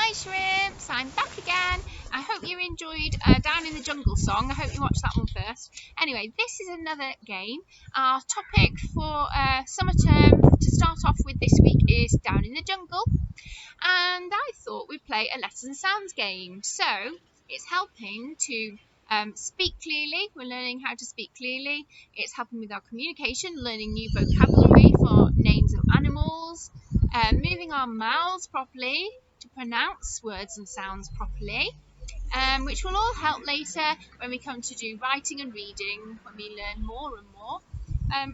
Hi shrimps, I'm back again. I hope you enjoyed Down in the Jungle song. I hope you watched that one first. Anyway, this is another game. Our topic for summer term to start off with this week is Down in the Jungle. And I thought we'd play a letters and sounds game. So it's helping to speak clearly. We're learning how to speak clearly. It's helping with our communication, learning new vocabulary for names of animals, moving our mouths properly to pronounce words and sounds properly, which will all help later when we come to do writing and reading, when we learn more and more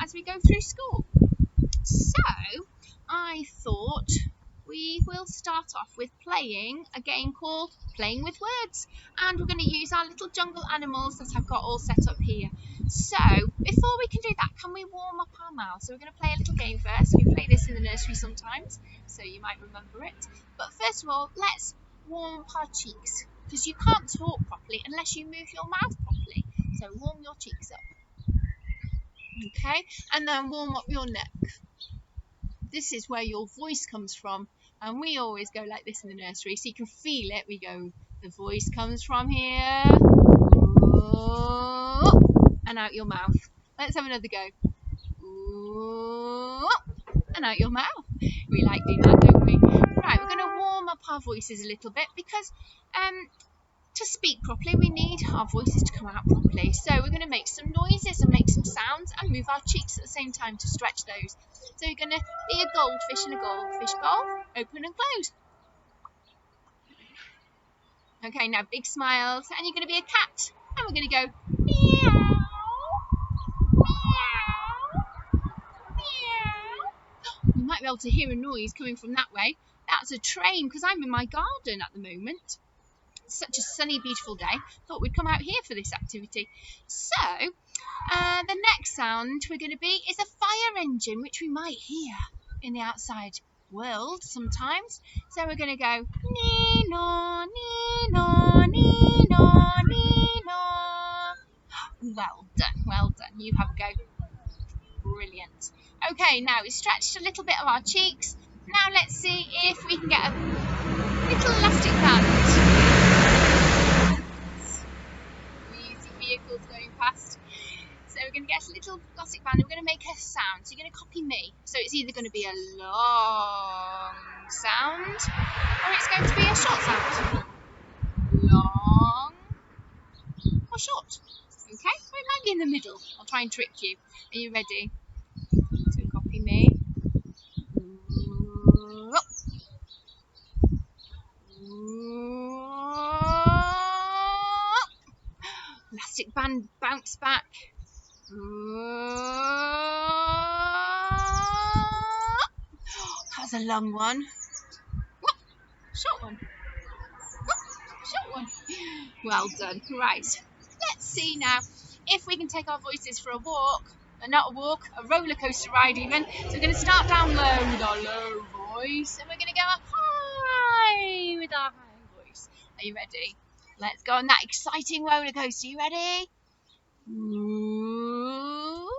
as we go through school. So I thought we will start off with playing a game called Playing with Words, and we're going to use our little jungle animals that I've got all set up here. So before we can do that, can we warm up our mouths? So we're going to play a little game first. We play this in the nursery sometimes, so you might remember it. But first of all, let's warm up our cheeks, because you can't talk properly unless you move your mouth properly. So warm your cheeks up. Okay, and then warm up your neck. This is where your voice comes from, and we always go like this in the nursery, so you can feel it. We go, the voice comes from here, and out your mouth. Let's have another go. And out your mouth. We like doing that, don't we? Right, we're going to warm up our voices a little bit, because to speak properly, we need our voices to come out properly. So we're going to make some noises and make some sounds and move our cheeks at the same time to stretch those. So you're going to be a goldfish in a goldfish bowl, open and close. Okay, now big smiles, and you're going to be a cat, and we're going to go meow, meow, meow. You might be able to hear a noise coming from that way. That's a train, because I'm in my garden at the moment. Such a sunny, beautiful day. Thought we'd come out here for this activity. So the next sound we're going to be is a fire engine, which we might hear in the outside world sometimes. So we're going to go nee-no, nee-no, nee-no, nee-no. Well done, well done. You have a go. Brilliant. Okay, now we've stretched a little bit of our cheeks. Now let's see if we can get a little elastic band. Vehicles going past. So we're going to get a little plastic band and we're going to make a sound. So you're going to copy me. So it's either going to be a long sound or it's going to be a short sound. Long or short. Okay? So it might be in the middle. I'll try and trick you. Are you ready? So copy me. Elastic band bounce back. That was a long one. Short one. Short one. Well done. Right. Let's see now if we can take our voices for a walk. Not a walk, a roller coaster ride even. So we're going to start down low with our low voice, and we're going to go up high with our high voice. Are you ready? Let's go on that exciting roller coaster. You ready? Ooh.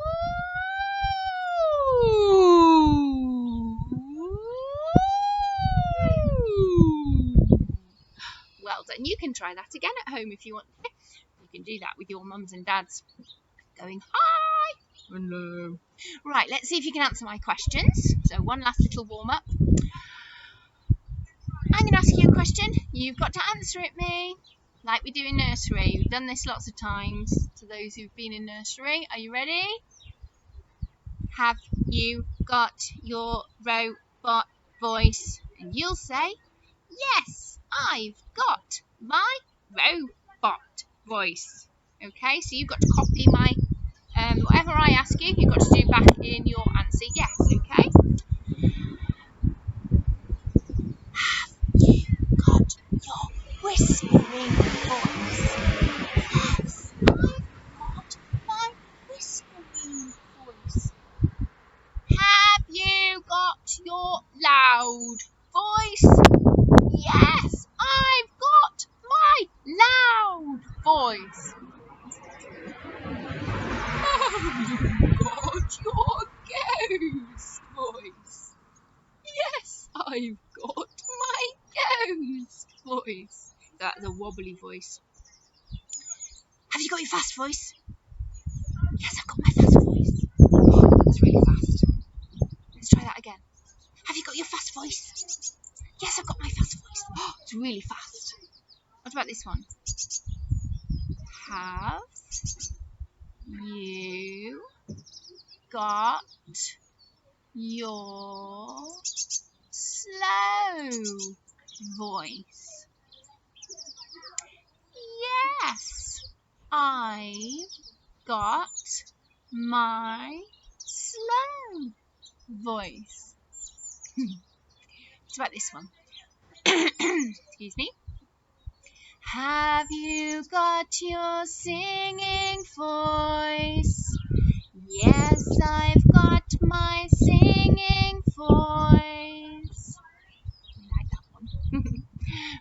Well done. You can try that again at home if you want. You can do that with your mums and dads. Going high and low. Right, let's see if you can answer my questions. So one last little warm up. I'm going to ask you a question. You've got to answer it, me. Like we do in nursery. We've done this lots of times to those who've been in nursery. Are you ready? Have you got your robot voice? And you'll say, yes, I've got my robot voice. Okay, so you've got to copy my, whatever I ask you, you've got to do back in your answer yes, okay? Have you got your whispering voice? Yes, I've got my whispering voice. Have you got your loud voice? Yes, I've got my loud voice. Have you got your ghost voice? voice. That's a wobbly voice. Have you got your fast voice? Yes, I've got my fast voice. Oh, that's really fast. Let's try that again. Have you got your fast voice? Yes, I've got my fast voice. Oh, it's really fast. What about this one? Have you got your slow voice? Yes, I've got my slow voice. What about this one? Excuse me. Have you got your singing voice? Yes, I've got my singing voice. I like that one.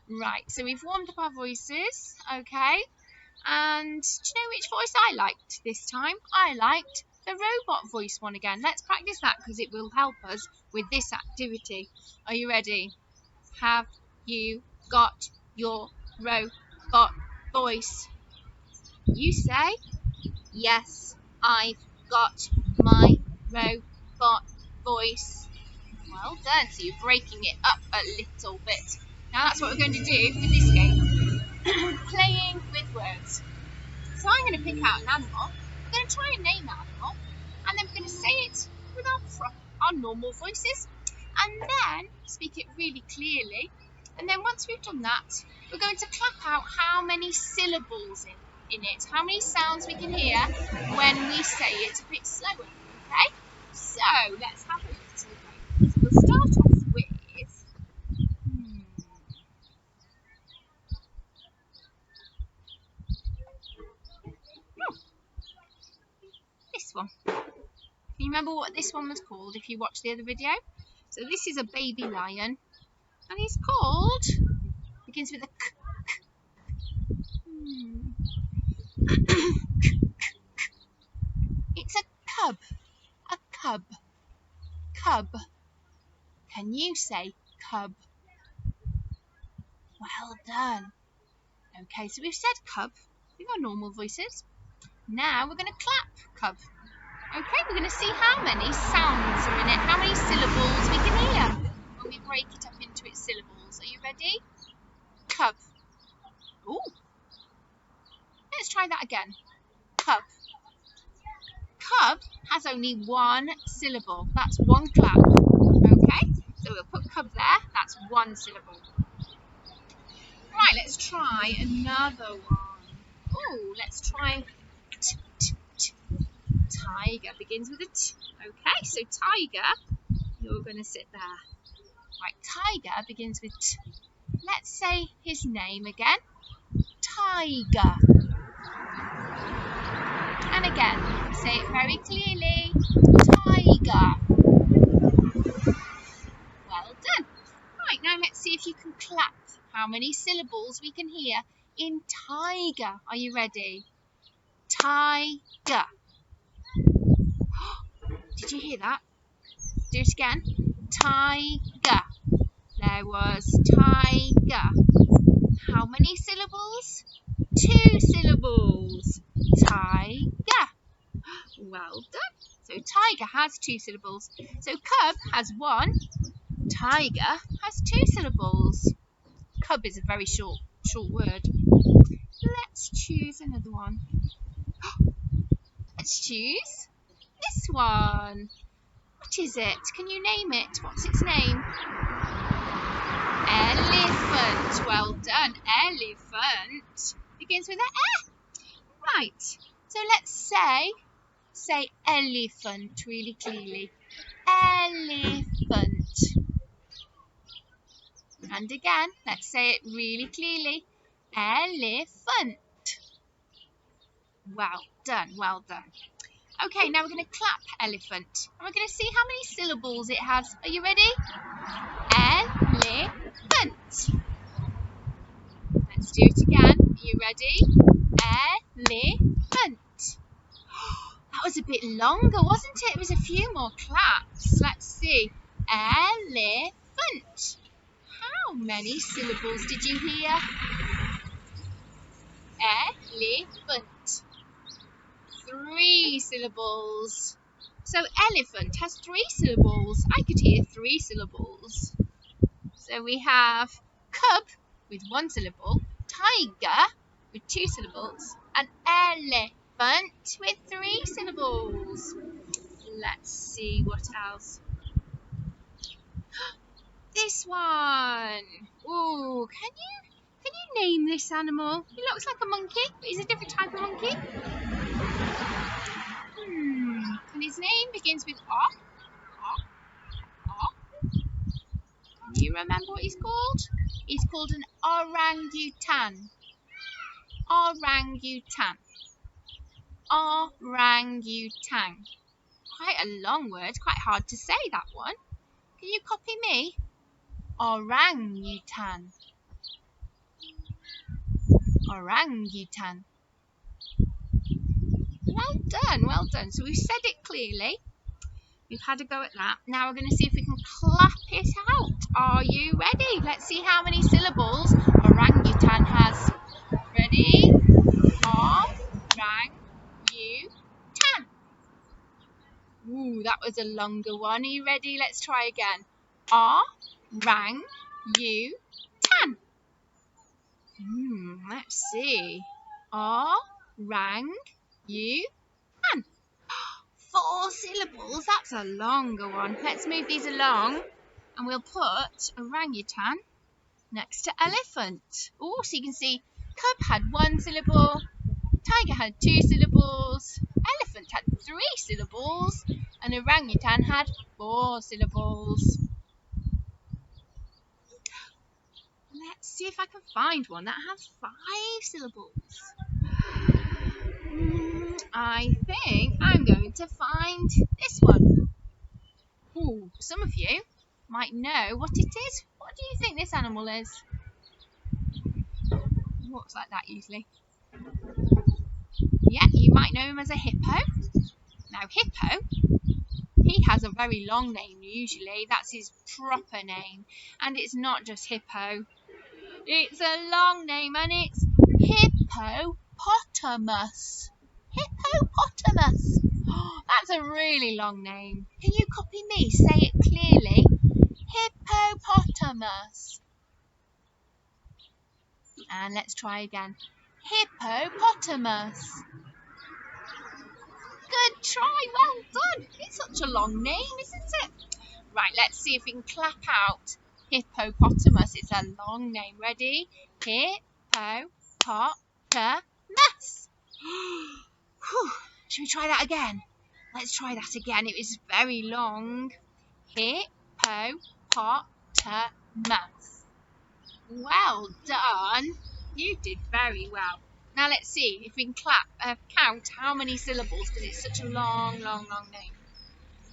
Right, so we've warmed up our voices, okay? And do you know which voice I liked this time? I liked the robot voice one again. Let's practice that because it will help us with this activity. Are you ready? Have you got your robot voice? You say, yes, I've got my robot voice. Well done. So you're breaking it up a little bit. Now that's what we're going to do with this game. Playing with words. So I'm going to pick out an animal. I'm going to try and name that animal. And then we're going to say it with our normal voices. And then speak it really clearly. And then once we've done that, we're going to clap out how many syllables in it. How many sounds we can hear when we say it a bit slower. Okay? So let's have a little go. So we'll start off with this one. Can you remember what this one was called if you watched the other video? So this is a baby lion. And he's called, begins with a k. It's a cub. A cub. Cub. Can you say cub? Well done. Okay, so we've said cub with our normal voices. Now we're going to clap cub. Okay, we're going to see how many sounds are in it, how many syllables we can hear when we break it up into its syllables. Are you ready? Cub. Ooh. Let's try that again. Cub. Cub has only one syllable. That's one clap. Okay, so we'll put cub there. That's one syllable. Right, let's try another one. Oh, let's try tiger. Begins with a T. Okay, so tiger, you're going to sit there. Right, tiger begins with T. Let's say his name again. Tiger. And again, say it very clearly. Tiger. Well done. Right, now let's see if you can clap how many syllables we can hear in tiger. Are you ready? Tiger. Did you hear that? Do it again. Tiger. There was tiger. How many syllables? 2 syllables. Tiger. Well done. So tiger has 2 syllables. So cub has 1. Tiger has 2 syllables. Cub is a very short word. Let's choose another one. Let's choose this one. What is it? Can you name it? What's its name? Elephant. Well done. Elephant begins with an E. Right. So let's say elephant really clearly. Elephant. And again, let's say it really clearly. Elephant. Well done, well done. Okay, now we're going to clap elephant. And we're going to see how many syllables it has. Are you ready? Elephant. Let's do it again. Are you ready? Elephant. That was a bit longer, wasn't it? It was a few more claps. Let's see. Elephant. How many syllables did you hear? Elephant. 3 syllables. So elephant has 3 syllables. I could hear 3 syllables. So we have cub with 1 syllable, tiger with 2 syllables, and elephant with 3 syllables. Let's see what else. This one. Ooh, can you name this animal? He looks like a monkey, but he's a different type of monkey. And his name begins with R. Can you remember what he's called? He's called an orangutan. Orangutan. Orangutan. Quite a long word, quite hard to say that one. Can you copy me? Orangutan. Orangutan. Well done, well done. So we've said it clearly. We've had a go at that. Now we're going to see if we can clap it out. Are you ready? Let's see how many syllables orangutan has. Ready? Orangutan. Ooh, that was a longer one. Are you ready? Let's try again. Orangutan. Let's see. Orangutan. 4 syllables. That's a longer one. Let's move these along and we'll put orangutan next to elephant. Oh, so you can see cub had 1 syllable, tiger had 2 syllables, elephant had 3 syllables, and orangutan had 4 syllables. Let's see if I can find one that has 5 syllables. I think I'm going to find this one. Ooh, some of you might know what it is. What do you think this animal is? Looks like that usually. Yeah, you might know him as a hippo. Now, hippo, he has a very long name usually. That's his proper name. And it's not just hippo. It's a long name and it's hippopotamus. Hippopotamus. Oh, that's a really long name. Can you copy me? Say it clearly. Hippopotamus. And let's try again. Hippopotamus. Good try, well done. It's such a long name, isn't it? Right, let's see if we can clap out hippopotamus. It's a long name. Ready? Hippopotamus. Should we try that again? Let's try that again. It was very long. Hippopotamus. Well done. You did very well. Now let's see if we can count how many syllables because it's such a long name.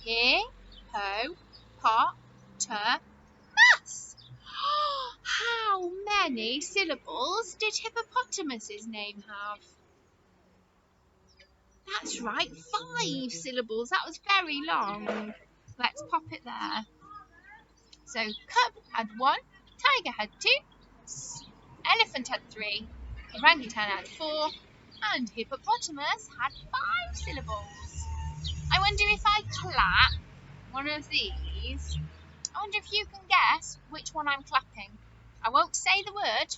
Hippopotamus. How many syllables did hippopotamus's name have? That's right, 5 syllables. That was very long. Let's pop it there. So cub had 1, tiger had 2, elephant had 3, orangutan had 4, and hippopotamus had 5 syllables. I wonder if I clap one of these, I wonder if you can guess which one I'm clapping. I won't say the word,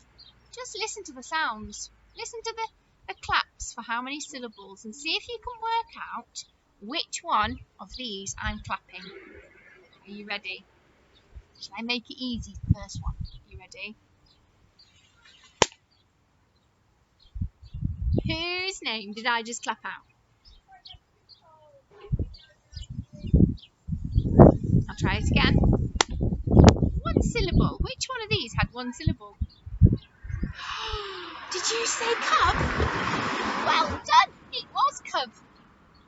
just listen to the sounds. Listen to the claps for how many syllables and see if you can work out which one of these I'm clapping. Are you ready? Shall I make it easy, the first one? Are you ready? Whose name did I just clap out? I'll try it again. 1 syllable. Which one of these had 1 syllable? Did you say cub? Well done. It was cub.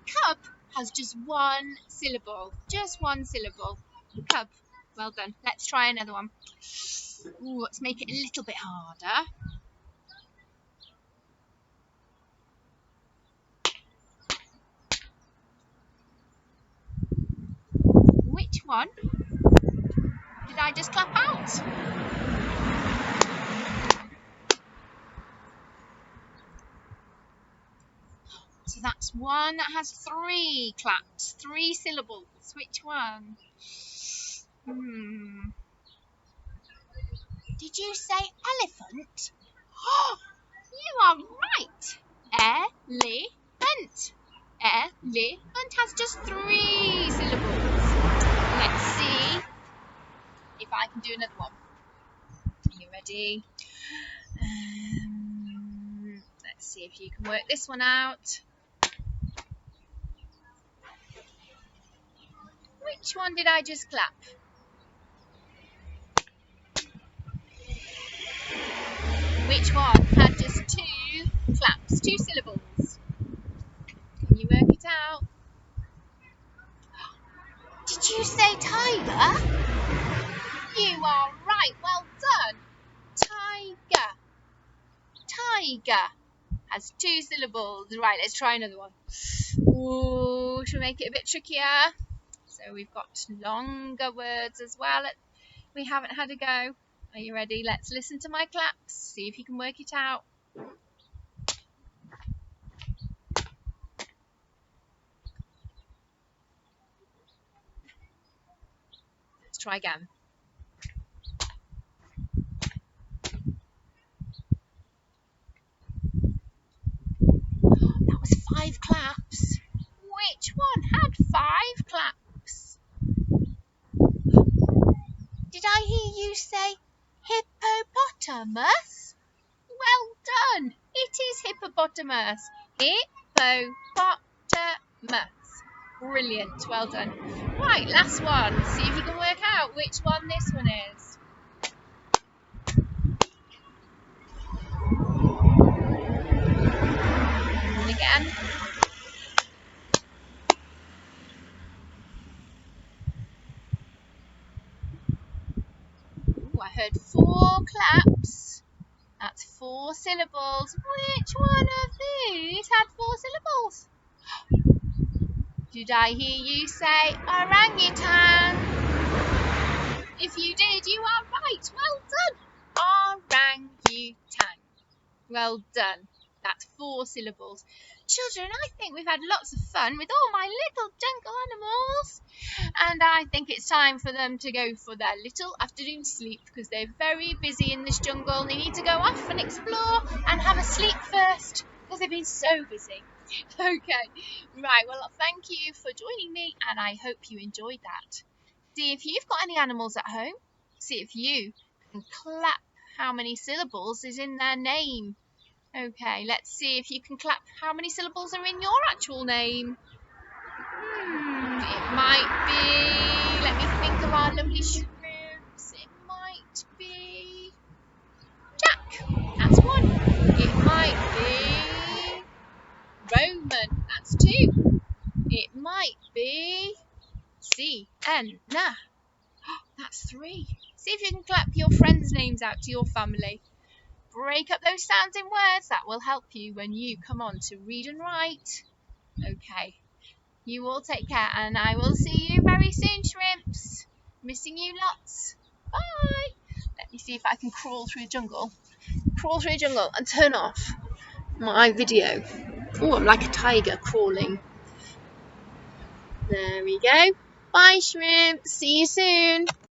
Cub has just 1 syllable. Just 1 syllable. Cub. Well done. Let's try another one. Ooh, let's make it a little bit harder. Which one did did I just clap out? So that's one that has 3 claps, 3 syllables. Which one? Did you say elephant? You are right. Elephant. Elephant has just 3 syllables. Let's see if I can do another one. Are you ready? Let's see if you can work this one out. Which one did I just clap? Which one had just 2 claps, 2 syllables? Can you work it out? Did you say tiger? You are right, well done. Tiger. Tiger has 2 syllables. Right, let's try another one. Ooh, should we make it a bit trickier? So we've got longer words as well. We haven't had a go. Are you ready? Let's listen to my claps. See if you can work it out. Let's try again. That was 5 claps. Which one had 5 claps? Did I hear you say hippopotamus? Well done. It is hippopotamus. Hippopotamus. Brilliant. Well done. Right, last one. See if you can work out which one this one is. And again. Ooh, I heard 4 claps. That's 4 syllables. Which one of these had 4 syllables? Did I hear you say orangutan? If you did, you are right. Well done. Orangutan. Well done. That's 4 syllables. Children, I think we've had lots of fun with all my little jungle animals. And I think it's time for them to go for their little afternoon sleep because they're very busy in this jungle. They need to go off and explore and have a sleep first because they've been so busy. Okay, right, well, thank you for joining me and I hope you enjoyed that. See if you've got any animals at home. See if you can clap how many syllables is in their name. Okay, let's see if you can clap how many syllables are in your actual name. It might be, let me think of our lovely shrimps. It might be Jack. That's 1. It might be Roman. That's 2. It might be Sienna. That's 3. See if you can clap your friends' names out to your family. Break up those sounds in words. That will help you when you come on to read and write. Okay. You all take care and I will see you very soon, shrimps. Missing you lots. Bye. Let me see if I can crawl through the jungle. Crawl through the jungle and turn off my video. Oh, I'm like a tiger crawling. There we go. Bye, shrimps. See you soon.